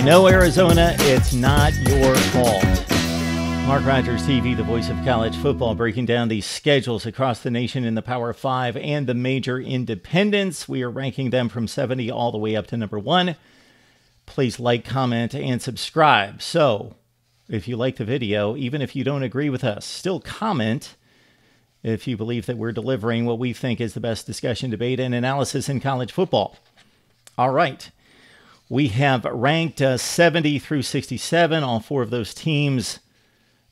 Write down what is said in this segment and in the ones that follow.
I know, Arizona, it's not your fault. Mark Rogers TV, the voice of college football, breaking down the schedules across the nation in the Power 5 and the major independents. We are ranking them from 70 all the way up to number 1. Please like, comment, and subscribe. So, if you like the video, even if you don't agree with us, still comment if you believe that we're delivering what we think is the best discussion, debate, and analysis in college football. All right. We have ranked 70 through 67. All 4 of those teams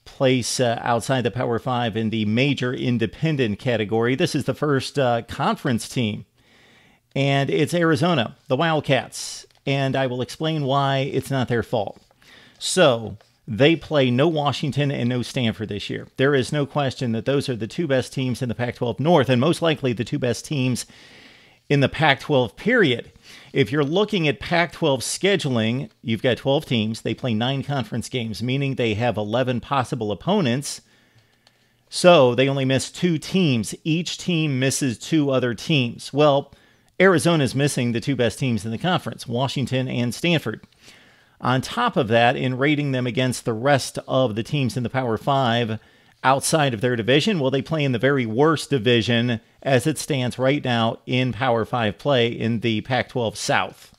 place outside the Power 5 in the major independent category. This is the first conference team, and it's Arizona, the Wildcats, and I will explain why it's not their fault. So, they play no Washington and no Stanford this year. There is no question that those are the 2 best teams in the Pac-12 North, and most likely the 2 best teams in the Pac-12 period. If you're looking at Pac-12 scheduling, you've got 12 teams. They play 9 conference games, meaning they have 11 possible opponents. So they only miss 2 teams. Each team misses 2 other teams. Well, Arizona's missing the 2 best teams in the conference, Washington and Stanford. On top of that, in rating them against the rest of the teams in the Power 5 outside of their division, well, they play in the very worst division as it stands right now in Power 5 play in the Pac-12 South.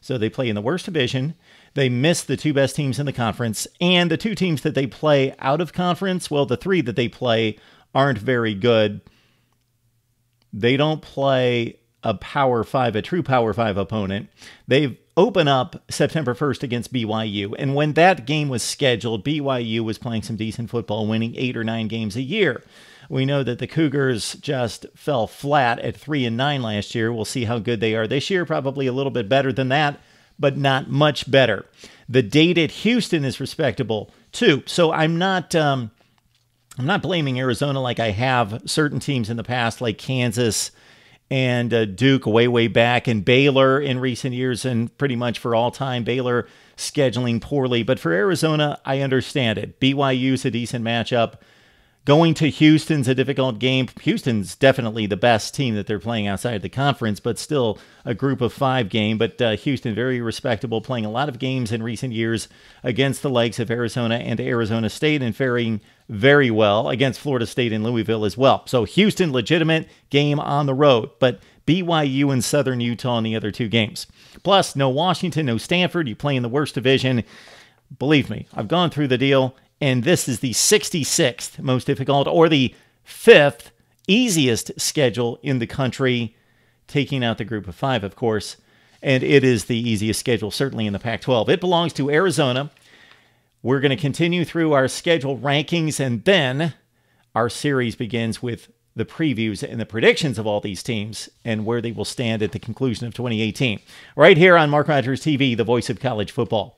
So they play in the worst division. They miss the 2 best teams in the conference, and the 2 teams that they play out of conference, well, the 3 that they play aren't very good. They don't play a true Power 5 opponent. They've opened up September 1st against BYU, and when that game was scheduled, BYU was playing some decent football, winning 8 or 9 games a year. We know that the Cougars just fell flat at 3-9 last year. We'll see how good they are this year. Probably a little bit better than that, but not much better. The date at Houston is respectable too. So I'm not blaming Arizona like I have certain teams in the past, like Kansas and Duke way back, and Baylor in recent years, and pretty much for all time, Baylor scheduling poorly. But for Arizona, I understand it. BYU's a decent matchup. Going to Houston's a difficult game. Houston's definitely the best team that they're playing outside the conference, but still a group of 5 game. But Houston, very respectable, playing a lot of games in recent years against the likes of Arizona and Arizona State, and faring very well against Florida State and Louisville as well. So Houston, legitimate game on the road, but BYU and Southern Utah in the other 2 games. Plus, no Washington, no Stanford. You play in the worst division. Believe me, I've gone through the deal. And this is the 66th most difficult, or the 5th easiest schedule in the country, taking out the group of 5, of course. And it is the easiest schedule, certainly in the Pac-12. It belongs to Arizona. We're going to continue through our schedule rankings, and then our series begins with the previews and the predictions of all these teams and where they will stand at the conclusion of 2018. Right here on Mark Rogers TV, the voice of college football.